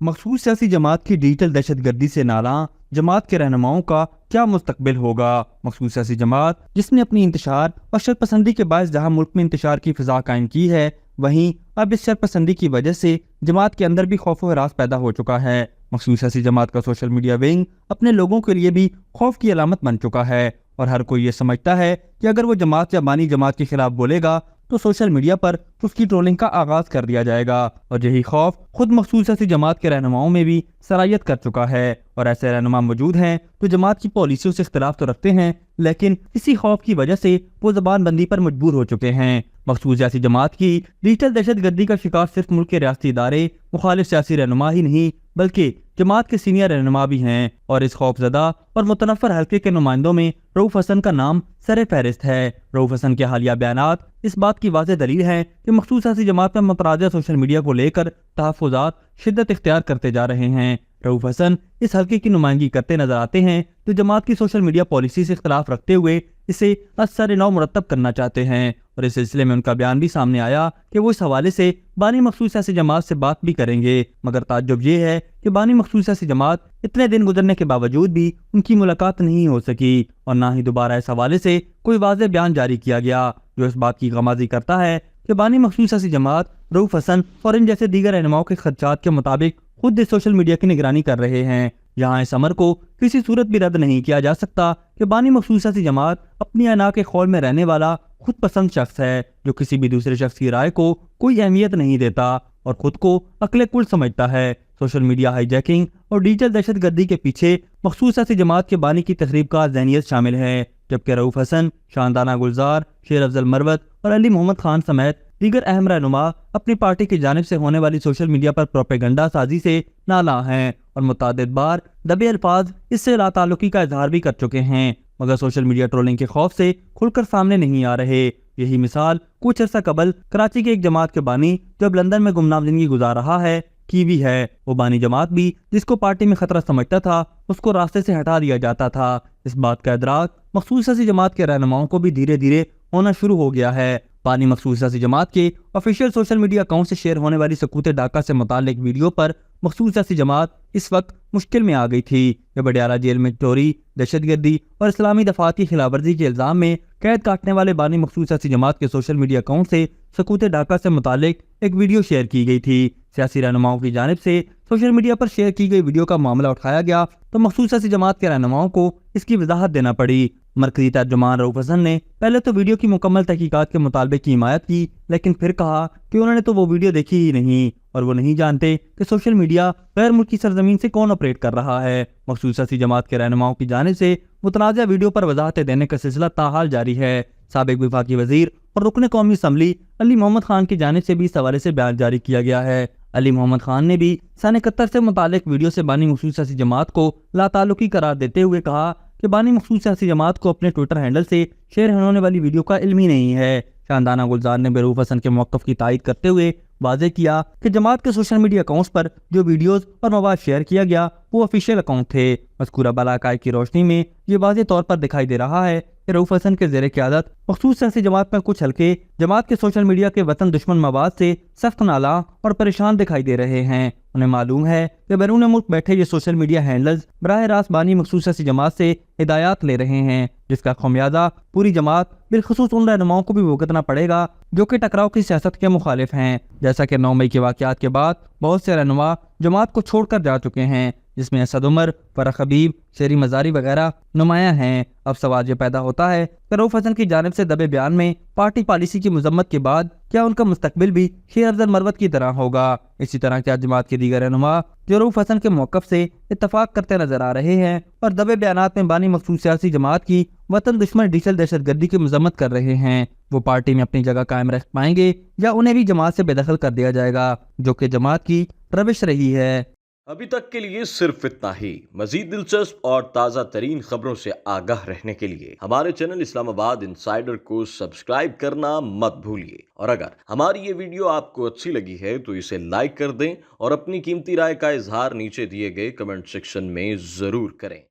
मखसूस सियासी जमात की डिजिटल दहशत गर्दी से नाला जमात के रहनुमाओं का क्या मुस्तकबिल होगा। मखसूस सियासी जमात जिसने अपनी इंतशार और शरपसंदी के बायस जहां मुल्क में इंतशार की फिजा कायम की है, वहीं अब इस शरपसंदी की वजह से जमात के अंदर भी खौफ व हरास पैदा हो चुका है। मखसूस सियासी जमात का सोशल मीडिया विंग अपने लोगों के लिए भी खौफ की अलामत बन चुका है और हर कोई ये समझता है कि अगर वो जमात या बानी जमात के खिलाफ बोलेगा तो सोशल मीडिया पर उसकी ट्रोलिंग का आगाज कर दिया जाएगा। और यही खौफ खुद मखसूस सियासी जमात के रहनुमाओं में भी सरायत कर चुका है और ऐसे रहनुमा मौजूद हैं तो जमात की पॉलिसियों से इख्तिलाफ तो रखते हैं, लेकिन इसी खौफ की वजह से वो जबान बंदी पर मजबूर हो चुके हैं। मखसूस सियासी जमात की डिजिटल दहशत गर्दी का शिकार सिर्फ मुल्क के रियासती इदारे मुखालिफ सियासी रहनुमा ही नहीं बल्कि जमात के सीनियर रहनुमा भी हैं और इस खौफजदा और मुतनफ़र हल्के के नुमाइंदों में रऊफ हसन का नाम सरे फहरिस्त है। रऊफ हसन के हालिया बयानात इस बात की वाज़ेह दलील है कि मखसूस सियासी जमात में मुतराज़ा सोशल मीडिया को लेकर तहफ़्फ़ुज़ात शिद्दत इख्तियार करते जा रहे हैं। रऊफ हसन इस हल्के की नुमाइंदगी करते नजर आते हैं तो जमात की सोशल मीडिया पॉलिसी से इख्तिलाफ रखते हुए इसे असर नौ मुरतब करना चाहते हैं और इस सिलसिले में उनका बयान भी सामने आया कि वो इस हवाले से बानी मखसूस सियासी जमात से बात भी करेंगे, मगर ताज्जुब ये है कि बानी मखसूस सियासी जमात इतने दिन गुजरने के बावजूद भी उनकी मुलाकात नहीं हो सकी और ना ही दोबारा इस हवाले से कोई वाज़ेह बयान जारी किया गया जो इस बात की गमाज़ी करता है कि बानी मखसूस सियासी जमात रऊफ हसन और इन जैसे दीगर रहनुमाओं के खदशात के मुताबिक खुद इस सोशल मीडिया की निगरानी कर रहे हैं। यहाँ इस अमर को किसी सूरत भी रद्द नहीं किया जा सकता कि बानी मखसूस सियासी जमात अपनी अना के खौल में रहने वाला खुद पसंद शख्स है जो किसी भी दूसरे शख्स की राय को कोई अहमियत नहीं देता और खुद को अक्ल कुल समझता है। सोशल मीडिया हाईजैकिंग और डिजिटल दहशत गर्दी के पीछे मखसूस सियासी जमात के बानी की तकरीब का ज़हनियत शामिल है, जबकि रऊफ हसन, शानदाना गुलजार, शेर अफजल मरवत और अली मोहम्मद खान समेत दीगर अहम रहनुमा अपनी पार्टी की जानिब से होने वाली सोशल मीडिया पर प्रोपेगंडा साजी से नाला हैं और मुतादिद बार दबे अल्फाज इससे लाताल्लुकी का इजहार भी कर चुके हैं, मगर सोशल मीडिया ट्रोलिंग के खौफ से खुलकर सामने नहीं आ रहे। यही मिसाल कुछ अर्सा कबल कराची के एक जमात के बानी जब लंदन में गुमनाम जिंदगी गुजार रहा है की भी है। वो बानी जमात भी जिसको पार्टी में खतरा समझता था उसको रास्ते से हटा दिया जाता था। इस बात का इदराक मखसूस सियासी जमात के रहनुमाओं को भी धीरे धीरे होना शुरू हो गया है। बानी मखसूस सियासी जमात के ऑफिशियल सोशल मीडिया अकाउंट से शेयर होने वाली सकूत डाका से मुतालिक वीडियो पर मखसूस सियासी जमात इस वक्त मुश्किल में आ गई थी। यह बडियाला जेल में चोरी, दहशतगर्दी और इस्लामी दफात की खिलाफवर्जी के इल्जाम में कैद काटने वाले बानी मखसूस सियासी जमात के सोशल मीडिया अकाउंट से सकूत डाका से मुतालिक एक वीडियो शेयर की गई थी। सियासी रहनुमाओं की जानिब से सोशल मीडिया पर शेयर की गई वीडियो का मामला उठाया गया तो मखसूस सियासी जमात के रहनुमाओं को इसकी वजाहत देना पड़ी। मरकजी तर्जुमान रऊफ हसन ने पहले तो वीडियो की मुकम्मल तहकीकात के मुतालबे की हिमायत की, लेकिन फिर कहा कि उन्होंने तो वो वीडियो देखी ही नहीं और वो नहीं जानते कि सोशल मीडिया गैर मुल्की सरजमीन से कौन ऑपरेट कर रहा है। मखसूस सियासी जमात के रहनुमाओं की जानिब से मुतनाज़ा वीडियो पर वजाहतें देने का सिलसिला ताहाल जारी है। साबिक वफाकी वजीर और रुकन कौमी असम्बली अली मोहम्मद खान की जानिब से भी इस हवाले से बयान जारी किया गया है। अली मोहम्मद खान ने भी सन 71 से मुतालिक वीडियो से बानी मखसूस सियासी जमात को लाताल्लुकी करार देते हुए कहा कि बानी मखसूस सियासी जमात को अपने ट्विटर हैंडल से शेयर होने वाली वीडियो का इल्म ही नहीं है। शानदाना गुलजार ने रऊफ हसन के मौक़िफ़ की तायद करते हुए वाज़ेह किया कि जमात के सोशल मीडिया अकाउंट्स पर जो वीडियोस और मवाद शेयर किया गया वो ऑफिशियल अकाउंट थे। मज़कूरा बलाकाय की रोशनी में ये वाज़ेह तौर पर दिखाई दे रहा है कि रऊफ हसन के ज़ेरे क़यादत मखसूस सियासी जमात में कुछ हल्के जमात के सोशल मीडिया के वतन दुश्मन मवाद से सख्त नाला और परेशान दिखाई दे रहे हैं। उन्हें मालूम है कि बैरून मुल्क बैठे ये सोशल मीडिया हैंडल्स बराह रास्त बानी मखसूस सियासी जमात से हिदायत ले रहे हैं, जिसका खमियाजा पूरी जमात बिलखुसूस उन रहनुमाओं को भी भुगतना पड़ेगा जो कि टकराव की सियासत के मुखालिफ हैं। जैसा कि 9 मई के वाक़यात के बाद बहुत से रहनुमा जमात को छोड़कर जा चुके हैं, जिसमें असद उमर, फरख हबीब, शेरी मजारी वगैरह नुमाया हैं। अब सवाल ये पैदा होता है कि रऊफ हसन की जानिब से दबे बयान में पार्टी पॉलिसी की मजम्मत के बाद क्या उनका मुस्तकबिल भी शेर अफजल मरवत की तरह होगा। इसी तरह क्या जमात के दीगर रहनुमा जो रऊफ हसन के मौक़िफ़ से इत्तफाक करते नजर आ रहे हैं और दबे बयानात में बानी मखसूस सियासी जमात की वतन दुश्मन डिजिटल दहशत गर्दी की मजम्मत कर रहे हैं, वो पार्टी में अपनी जगह कायम रख पाएंगे या उन्हें भी जमात से बेदखल कर दिया जाएगा, जो कि जमात की रविश रही है। अभी तक के लिए सिर्फ इतना ही। मजीद दिलचस्प और ताज़ा तरीन खबरों से आगाह रहने के लिए हमारे चैनल इस्लामाबाद इंसाइडर को सब्सक्राइब करना मत भूलिए। और अगर हमारी ये वीडियो आपको अच्छी लगी है तो इसे लाइक कर दें और अपनी कीमती राय का इजहार नीचे दिए गए कमेंट सेक्शन में ज़रूर करें।